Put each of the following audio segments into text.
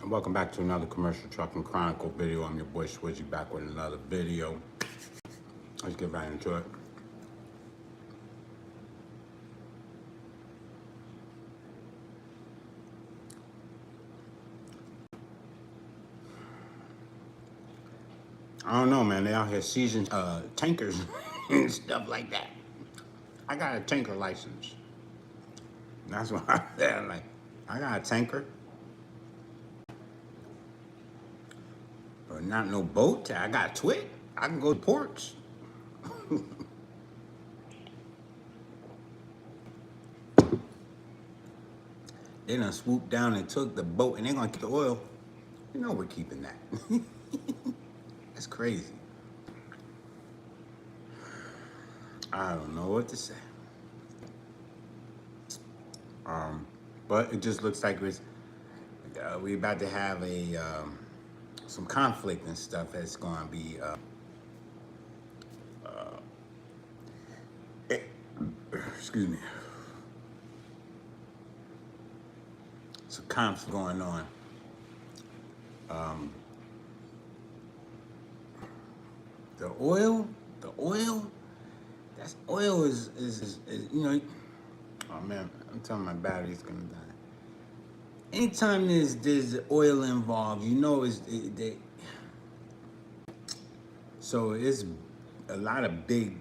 Welcome back to another Commercial Trucking Chronicle video. I'm your boy Swizzy back with another video. Let's get right into it. I don't know, man. They out here seizing tankers and stuff like that. I got a tanker license. That's why I'm there. Like, I got a tanker, but not no boat. I got a twit. I can go to ports. They done swooped down and took the boat, and they're gonna keep the oil. You know we're keeping that. That's crazy. I don't know what to say. But it just looks like we about to have some conflict and stuff that's going to be excuse me, some conflict going on. The oil, that's oil is you know. Oh man, I'm telling my battery's gonna die. Anytime there's oil involved, you know so it's a lot of big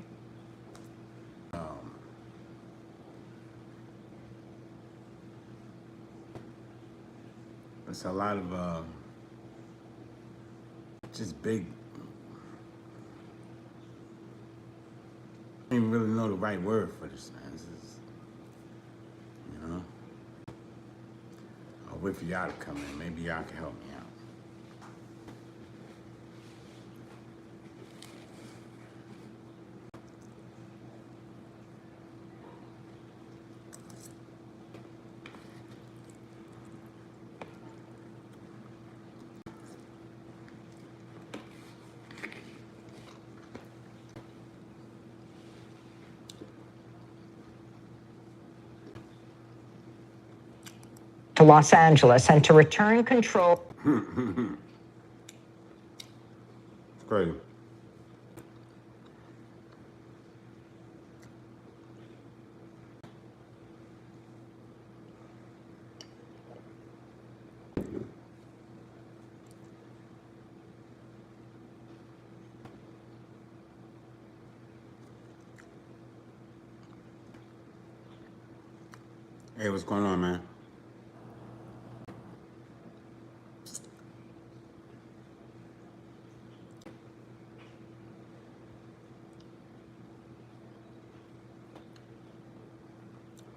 it's a lot of just big. I don't even really know the right word for this, man. This is, you know, I'll wait for y'all to come in. Maybe y'all can help me out. To Los Angeles and to return control. It's crazy. Hey, what's going on, man?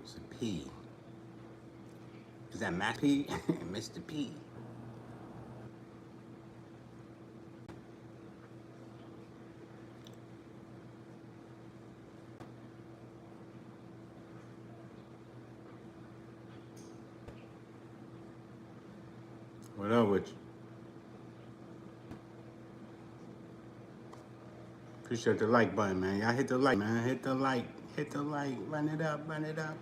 It's a P. Is that Matt P? Mr. P. What up with you? Appreciate the like button, man. Y'all hit the like, man. Hit the like. Hit the like. Run it up. Run it up.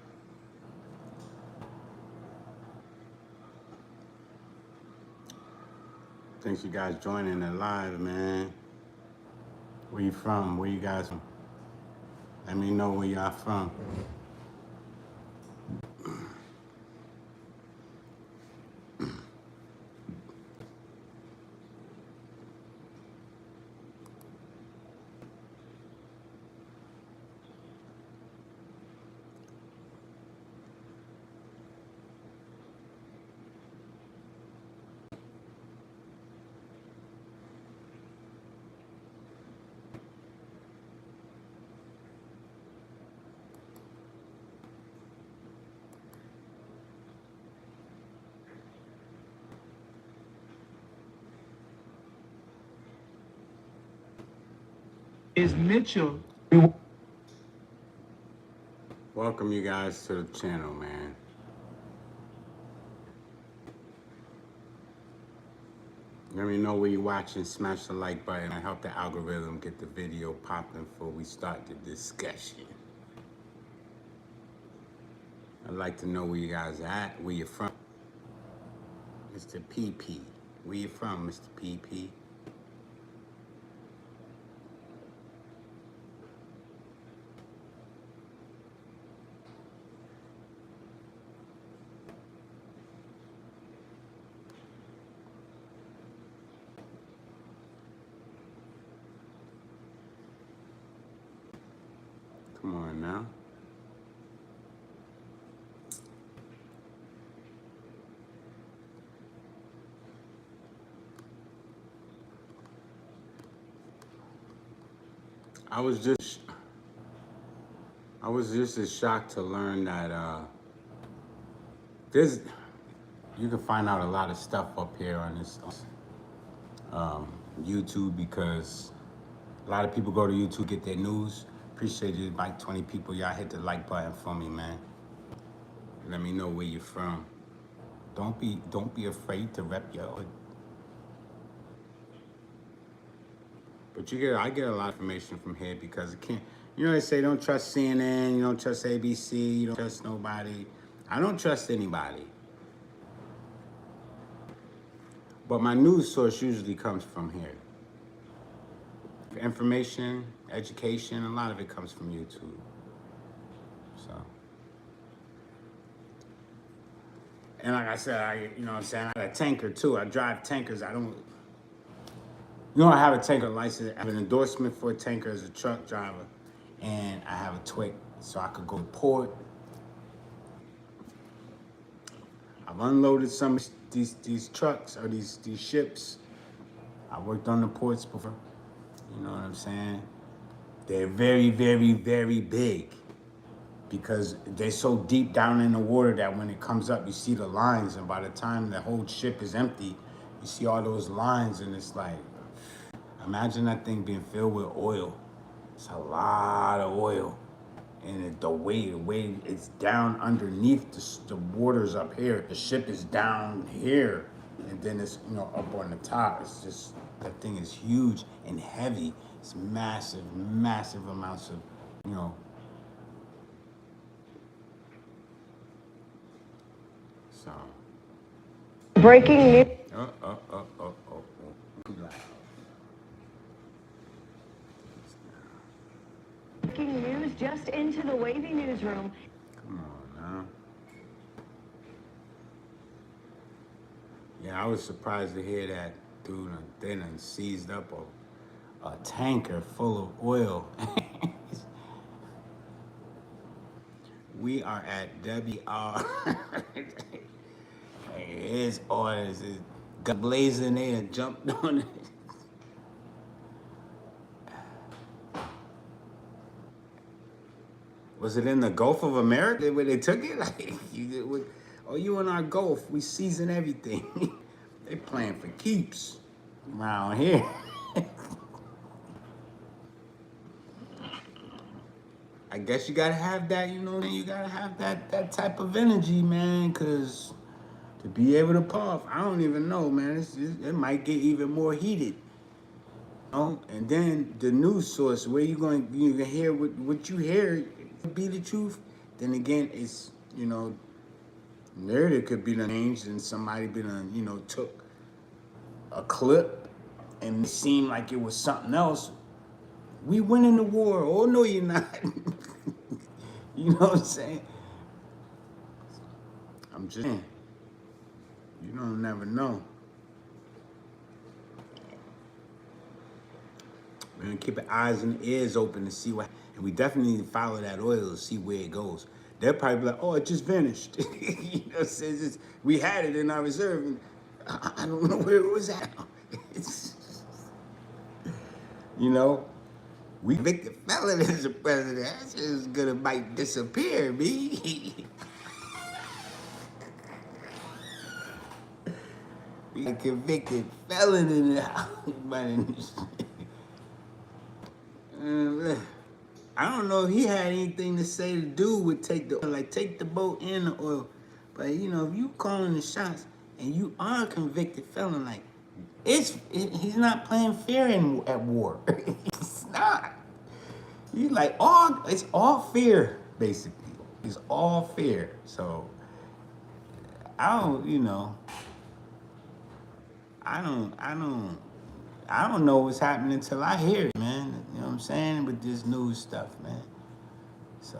Thanks you guys joining the live, man. Where you from? Where you guys from? Let me know where y'all from. Is Mitchell. Welcome you guys to the channel, man. Let me know where you're watching. Smash the like button. I help the algorithm get the video popping before we start the discussion. I'd like to know where you guys are at, where you're from. Mr. PP. Where you from, Mr. PP? Come on now. I was just as shocked to learn that there's you can find out a lot of stuff up here on this YouTube, because a lot of people go to YouTube to get their news. Appreciate you, like 20 people. Y'all hit the like button for me, man. Let me know where you're from. Don't be afraid to rep your hood. But I get a lot of information from here because it can't. You know they say don't trust CNN, you don't trust ABC, you don't trust nobody. I don't trust anybody. But my news source usually comes from here. Information, education, a lot of it comes from YouTube. So. And like I said, you know what I'm saying, I got a tanker too. I drive tankers. I have a tanker license. I have an endorsement for a tanker as a truck driver. And I have a twig, so I could go to port. I've unloaded some of these trucks or these ships. I worked on the ports before. You know what I'm saying? They're very, very, very big because they're so deep down in the water that when it comes up, you see the lines, and by the time the whole ship is empty, you see all those lines, and it's like, imagine that thing being filled with oil. It's a lot of oil. And the weight it's down underneath the waters up here. The ship is down here, and then it's up on the top. It's just, that thing is huge and heavy. It's massive amounts of So. Breaking news. Breaking news just into the Wavy newsroom. Come on now. Yeah, I was surprised to hear that dude they done seized up a tanker full of oil. We are at WR. His orders is got blazing there and jumped on it. Was it in the Gulf of America where they took it? Like, you in our Gulf, we season everything. They playing for keeps around here. I guess you gotta have that, you gotta have that type of energy, man, because to be able to puff, I don't even know, man. It might get even more heated. And then the news source, where you can hear what you hear be the truth. Then again, it's narrative could be changed, and somebody took a clip and it seemed like it was something else. We winning the war. Oh no, you're not. You know what I'm saying? I'm just saying. You don't never know. We're gonna keep our eyes and ears open to see what, and we definitely need to follow that oil to see where it goes. They'll probably be like, "Oh, it just vanished." We had it in our reserve, and I don't know where it was at. We convicted felon as a president. That's just gonna might disappear, me. We a convicted felon in the house. I don't know if he had anything to say to do with take the boat and the oil. But if you calling the shots and you are a convicted felon, he's not playing fair at war. It's not. He's like it's all fair, basically. It's all fair. So I don't, I don't know what's happening until I hear it, man. You know what I'm saying? With this news stuff, man. So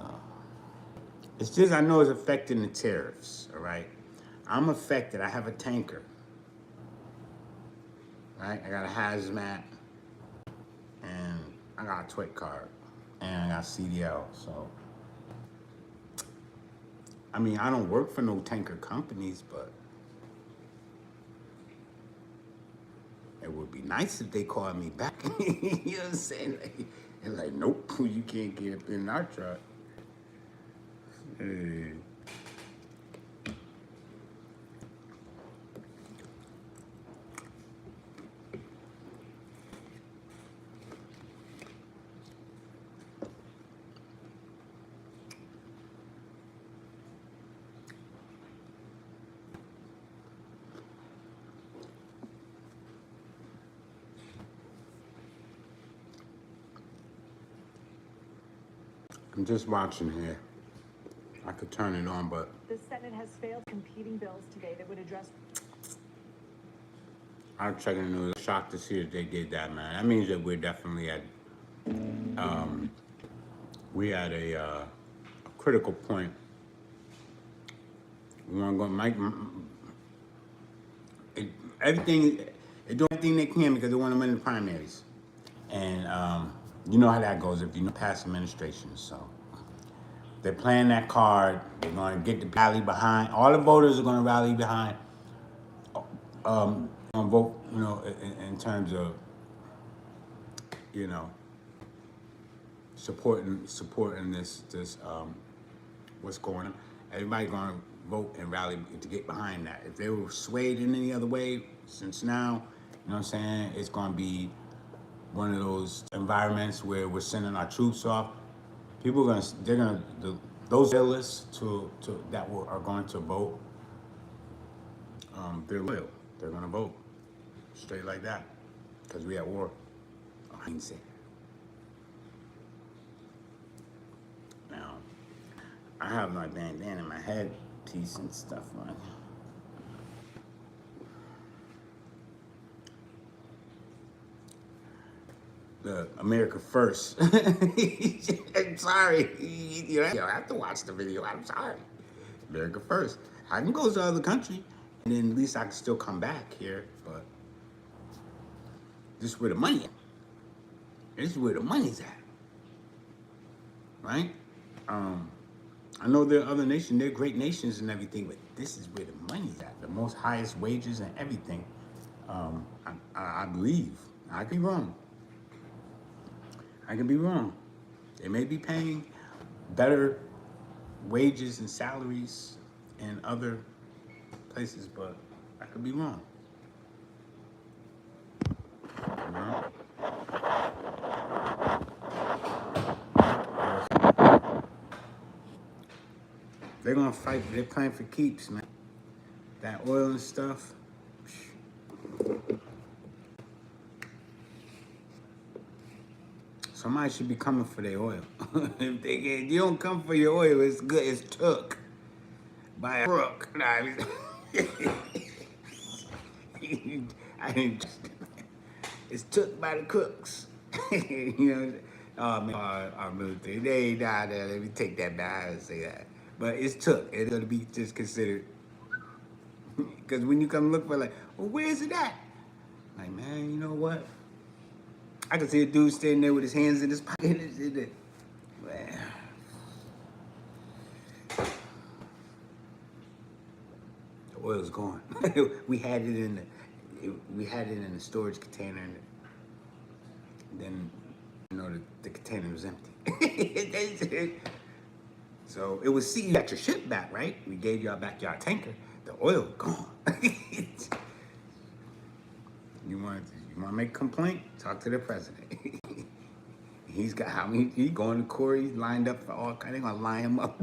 it's just I know it's affecting the tariffs. All right, I'm affected. I have a tanker. Right, I got a hazmat, and I got a TWIC card, and I got CDL. So I mean, I don't work for no tanker companies, but it would be nice if they called me back. You know what I'm saying? Like, nope, you can't get up in our truck. Hey. I'm just watching here. I could turn it on, but The Senate has failed competing bills today that would address. I'm checking the news. I'm shocked to see that they did that, man. That means that we're definitely at a critical point. We want to go, Mike. Everything, they do everything they can because they want to win the primaries, and you know how that goes if you know past administrations. So they're playing that card. They're going to get the rally behind. All the voters are going to rally behind. On vote, you know, in terms of, you know, supporting this what's going on. Everybody going to vote and rally to get behind that. If they were swayed in any other way, since now, you know what I'm saying, it's going to be one of those environments where we're sending our troops off. People are going to, those loyalists are going to vote. They're loyal. They're going to vote straight like that because we at war. I ain't saying. Now, I have my bandana in my head piece and stuff like that. Look, America first. I'm sorry. You have to watch the video. I'm sorry. America first. I can go to other country, and then at least I can still come back here. But this is where the money at. This is where the money's at. Right? I know there are other nations. They're great nations and everything, but this is where the money's at. The most highest wages and everything. I believe. I could be wrong. I could be wrong. They may be paying better wages and salaries in other places, but I could be wrong. You know? They're gonna fight. They're playing for keeps, man. That oil and stuff. Somebody should be coming for their oil. If you don't come for your oil, it's good. It's took by a crook. Nah, I didn't. It's took by the crooks. You know. Oh man, our military. They ain't down there. Let me take that back and say that. But it's took. It's gonna be just considered. Because when you come look for like, well, where is it at? Like, man, you know what? I can see a dude standing there with his hands in his pocket. Well, the oil's gone. we had it in the storage container, and then you know the container was empty. So it was, see, you got your ship back, right? We gave y'all back y'all tanker. The oil gone. You want to make a complaint? Talk to the president. He's got how many? He going to court. He's lined up for all kind. They gonna line him up.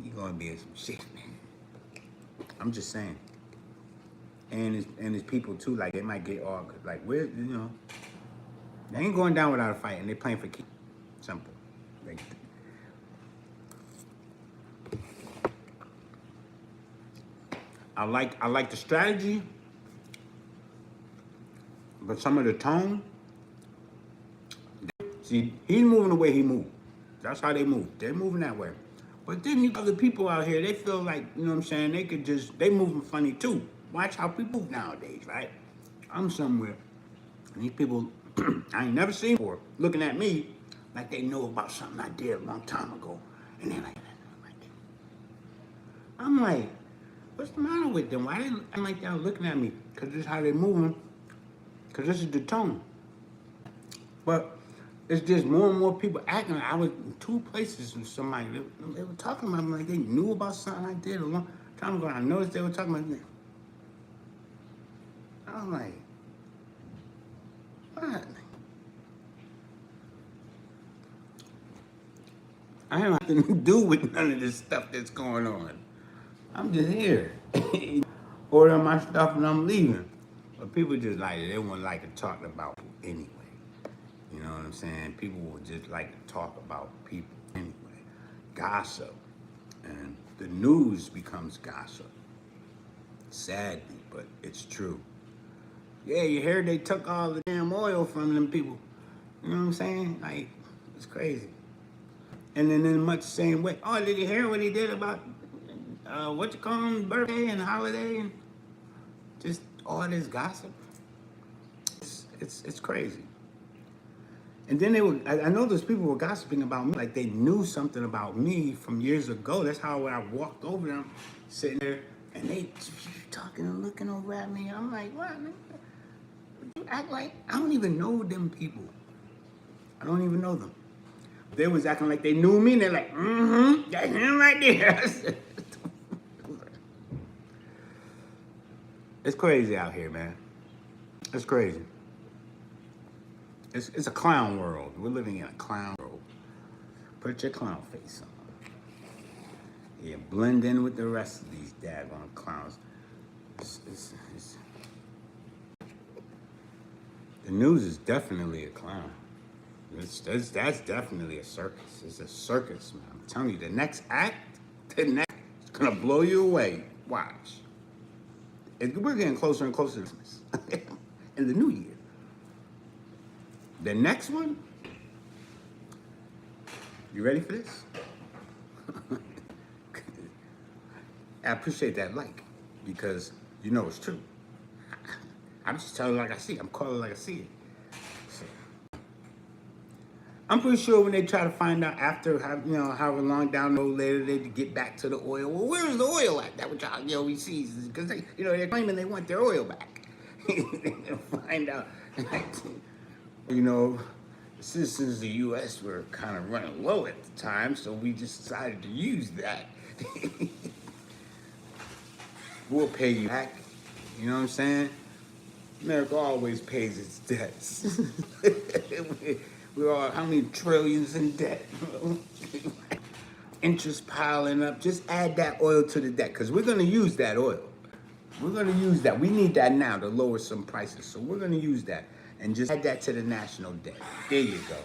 He gonna be in some shit, man. I'm just saying. And his people too. Like they might get all like where they ain't going down without a fight, and they playing for keep. Simple. I like the strategy, but some of the tone. See, he's moving the way he moved. That's how they move. They're moving that way. But then you other people out here, they feel like, you know what I'm saying, they moving funny too. Watch how people move nowadays, right? I'm somewhere, and these people I ain't never seen before looking at me like they know about something I did a long time ago. And they're like, I'm like, what's the matter with them? Why they I'm like they're looking at me? Because this is how they moving. Because this is the tone. But it's just more and more people acting. I was in two places with somebody. They were talking about me like they knew about something I did a long time ago. I noticed they were talking about me. I was like, what? I have nothing to do with none of this stuff that's going on. I'm just here. Ordering my stuff and I'm leaving. But people just like it. They wouldn't like to talk about people anyway. You know what I'm saying? People would just like to talk about people anyway. Gossip. And the news becomes gossip. Sadly, but it's true. Yeah, you heard they took all the damn oil from them people. You know what I'm saying? Like, it's crazy. And then in much the same way, oh, did you hear what he did about what you call him, birthday and holiday and just all this gossip? It's crazy. And then I know those people were gossiping about me, like they knew something about me from years ago. That's how when I walked over them, sitting there, and they talking and looking over at me. I'm like, what? You act like I don't even know them people. I don't even know them. They was acting like they knew me, and they're like, that's him right there. It's crazy out here, man. It's crazy. It's a clown world. We're living in a clown world. Put your clown face on. Yeah, blend in with the rest of these daggone clowns. The news is definitely a clown. That's definitely a circus. It's a circus, man. I'm telling you, the next act, it's gonna blow you away. Watch. We're getting closer and closer to Christmas. In the new year. The next one, you ready for this? I appreciate that like, because you know it's true. I'm just telling like I see it. I'm calling like I see it. So, I'm pretty sure when they try to find out after, however long down the road later they get back to the oil. Well, where's the oil at? That what y'all see, because they're claiming they want their oil back. They'll find out. The citizens of the U.S. were kind of running low at the time, so we just decided to use that. We'll pay you back. You know what I'm saying? America always pays its debts. We're all how many trillions in debt? Interest piling up. Just add that oil to the debt, because we're going to use that oil. We're going to use that. We need that now to lower some prices, so we're going to use that. And just add that to the national debt. There you go.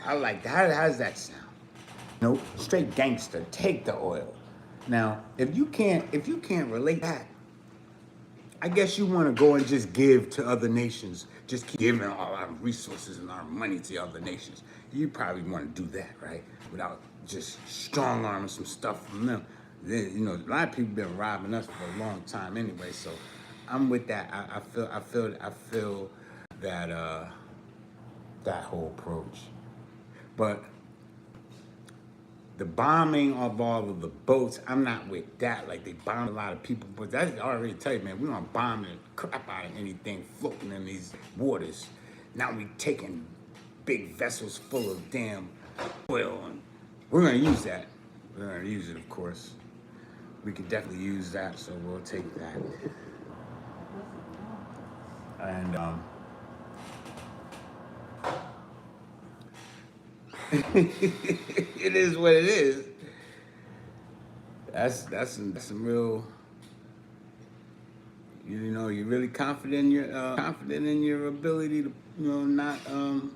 I like that. How does that sound? Nope. Straight gangster. Take the oil. Now, if you can't relate that, I guess you want to go and just give to other nations. Just keep giving all our resources and our money to other nations. You probably want to do that, right? Without just strong arming some stuff from them. Then, a lot of people been robbing us for a long time anyway. So I'm with that. I feel that whole approach. But the bombing of all of the boats, I'm not with that. Like, they bombed a lot of people, but that's already tell you, man, we don't bomb the crap out of anything floating in these waters. Now we taking big vessels full of damn oil, and we're gonna use that. We're gonna use it, of course. We could definitely use that, so we'll take that. And it is what it is. That's some real. You're really confident in your ability to not I don't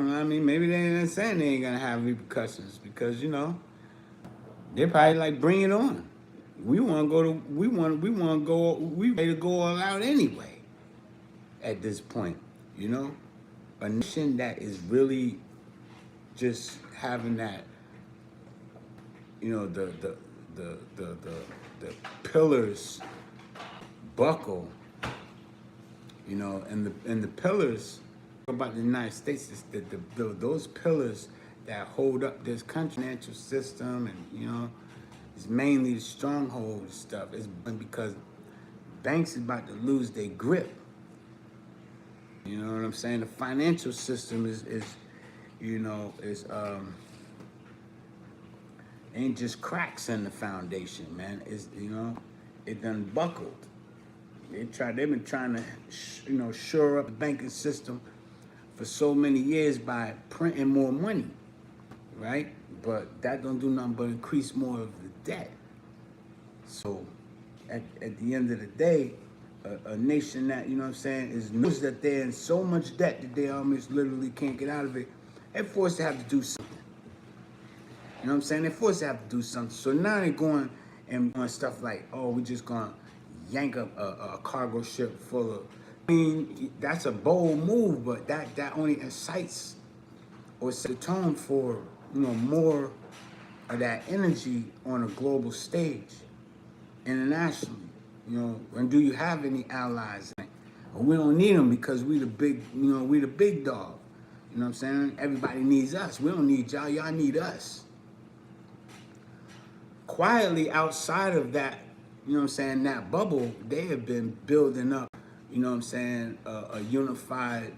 know. I mean, maybe they ain't saying they ain't gonna have repercussions because they're probably like, bring it on. We want to go to we ready to go all out anyway. At this point, you know, a nation that is really just having that, you know, the pillars buckle, you know, and the pillars about the United States is those pillars that hold up this country, financial system, and you know, it's mainly the stronghold stuff. It's because banks is about to lose their grip. You know what I'm saying? The financial system is you know, is ain't just cracks in the foundation, man. It's, you know, it done buckled. They've been trying to, you know, shore up the banking system for so many years by printing more money, right? But that don't do nothing but increase more of the debt. So, at the end of the day, a nation that, you know what I'm saying, knows that they're in so much debt that they almost literally can't get out of it, they're forced to have to do something. You know what I'm saying? They're forced to have to do something. So now they're going and doing stuff like, oh, we're just going to yank up a cargo ship full of. I mean, that's a bold move, but that only incites or sets the tone for, you know, more of that energy on a global stage, internationally. You know, and do you have any allies? Well, we don't need them because we the big, you know, we the big dog. You know what I'm saying? Everybody needs us. We don't need y'all. Y'all need us. Quietly outside of that, you know what I'm saying, that bubble, they have been building up, you know what I'm saying, a unified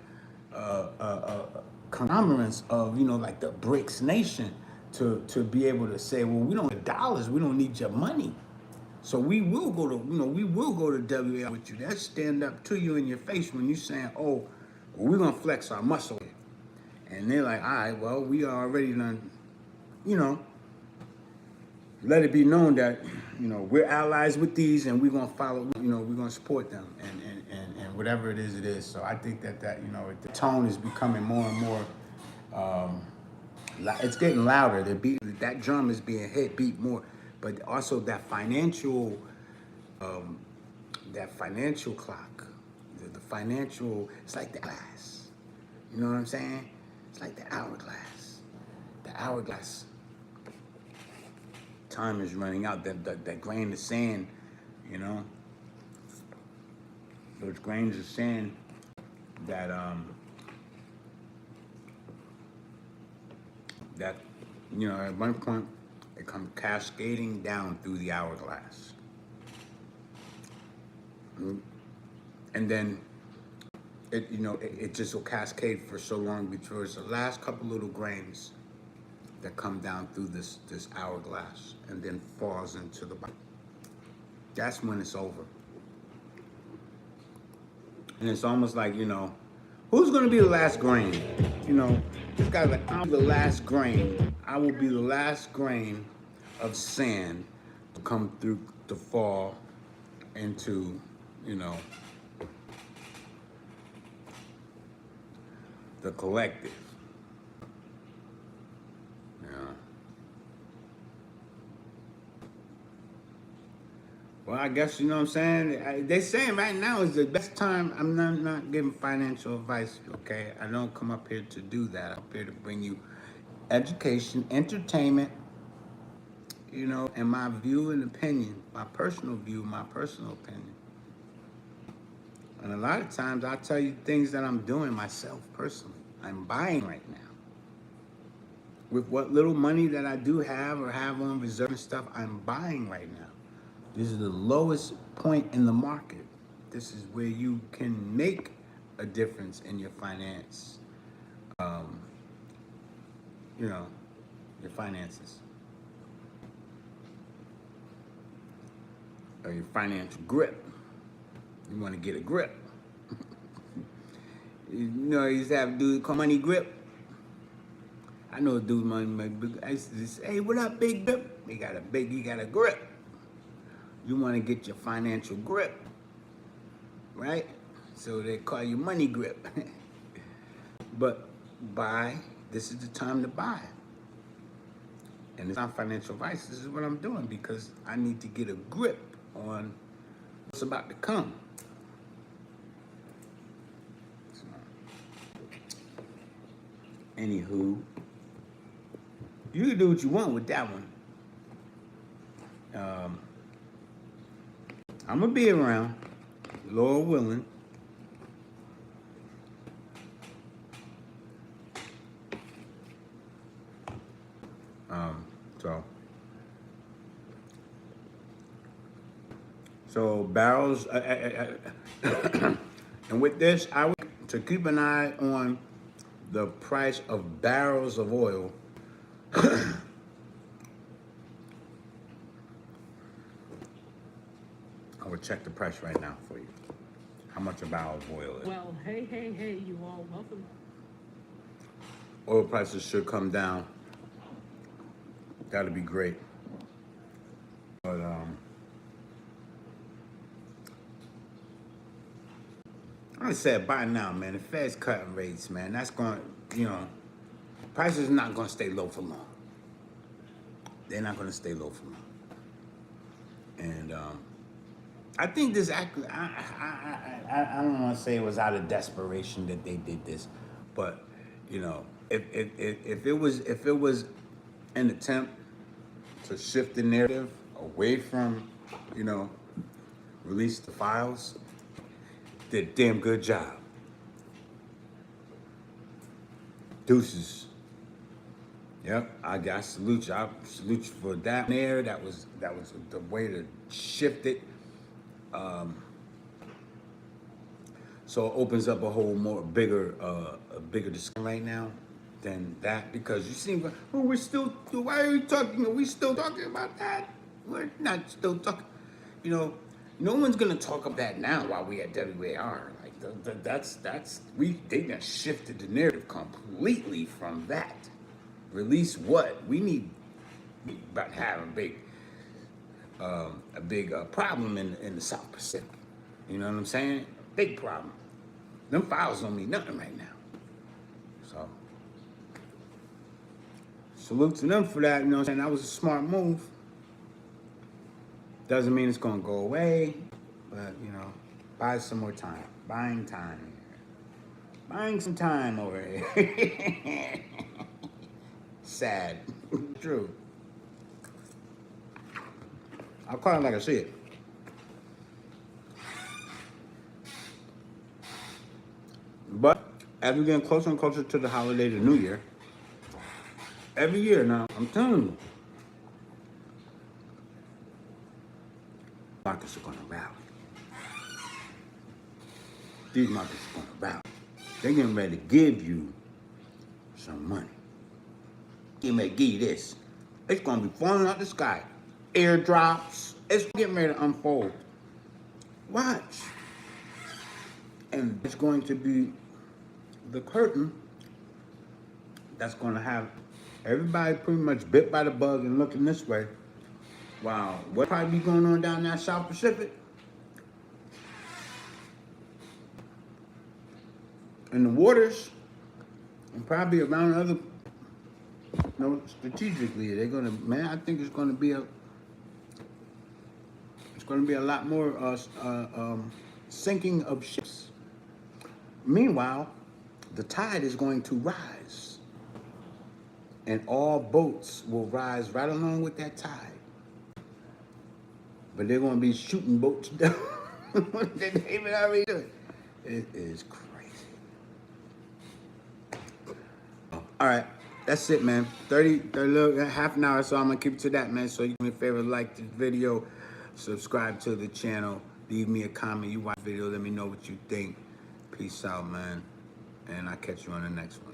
conglomerate of, you know, like the BRICS nation to be able to say, well, we don't need dollars, we don't need your money. So we will go to, you know, we will go to WA with you. They'll stand up to you in your face when you're saying, oh, well, we're going to flex our muscle here. And they're like, all right, well, we are already done, you know, let it be known that, you know, we're allies with these and we're going to follow, you know, we're going to support them and whatever it is. So I think that you know, the tone is becoming more and more, it's getting louder. That drum is being beat more, but also that financial clock, the financial, it's like the glass. You know what I'm saying? It's like the hourglass. The hourglass. Time is running out. That grain of sand, you know, those grains of sand that that, you know, at one point it comes cascading down through the hourglass, and then it, you know, it just will cascade for so long before it's the last couple little grains that come down through this hourglass and then falls into the bottom. That's when it's over. And it's almost like, you know, who's gonna be the last grain? You know, this guy's like, I'm the last grain. I will be the last grain of sand to come through, to fall into, you know, the collective. Yeah. Well, I guess, you know what I'm saying? They're saying right now is the best time. I'm not giving financial advice, okay? I don't come up here to do that. I'm up here to bring you education, entertainment, you know, and my view and opinion, my personal view, my personal opinion. And a lot of times I'll tell you things that I'm doing myself personally. I'm buying right now. With what little money that I do have or have on reserve and stuff, I'm buying right now. This is the lowest point in the market. This is where you can make a difference in your finance, you know, your finances, or your financial grip. You want to get a grip. You know, you used to have a dude called Money Grip. I know a dude, I used to just say, hey, what up, big grip? He got a grip. You want to get your financial grip, right? So they call you Money Grip. But buy, this is the time to buy. And it's not financial advice. This is what I'm doing because I need to get a grip on what's about to come. So, anywho, you can do what you want with that one. I'm gonna be around, Lord willing. So barrels, and with this, I would to keep an eye on the price of barrels of oil. I will check the price right now for you. How much a barrel of oil is? Well, hey, you all, welcome. Oil prices should come down. That'd be great. But I said by now, man, the Fed's cutting rates, man. That's going, prices are not going to stay low for long. They're not going to stay low for long. And I think this actually, I don't want to say it was out of desperation that they did this, but if it was an attempt to shift the narrative away from, release the files, did a damn good job. Deuces. Yep, I salute you. I salute you for that there. That was the way to shift it. So it opens up a whole bigger discussion right now than that, because you see, we're still. Why are we talking? Are we still talking about that? We're not still talking. No one's gonna talk about that now while we at WAR. Like they done shifted the narrative completely from that. Release what? We about to have a big problem in the South Pacific. You know what I'm saying? Big problem. Them files don't mean nothing right now. So salute to them for that. You know what I'm saying? That was a smart move. Doesn't mean it's gonna go away, but buy some more time. Buying time. Buying some time over here. Sad. True. I'll call it like I see it. But as we're getting closer and closer to the holiday, the New Year, every year now, I'm telling you, markets are gonna rally. These markets are gonna rally. They're getting ready to give you some money. They may give you this. It's gonna be falling out the sky. Airdrops. It's getting ready to unfold. Watch. And it's going to be the curtain that's gonna have everybody pretty much bit by the bug and looking this way. Wow, what probably be going on down there South Pacific? In the waters, and probably around other, strategically, they're gonna, man, I think it's gonna be a lot more sinking of ships. Meanwhile, the tide is going to rise, and all boats will rise right along with that tide. But they're going to be shooting boats down. They even already do it. It is crazy. All right, that's it, man. 30 half an hour, so I'm going to keep it to that, man. So you do me a favor, like this video, subscribe to the channel, leave me a comment. You watch the video, let me know what you think. Peace out, man. And I'll catch you on the next one.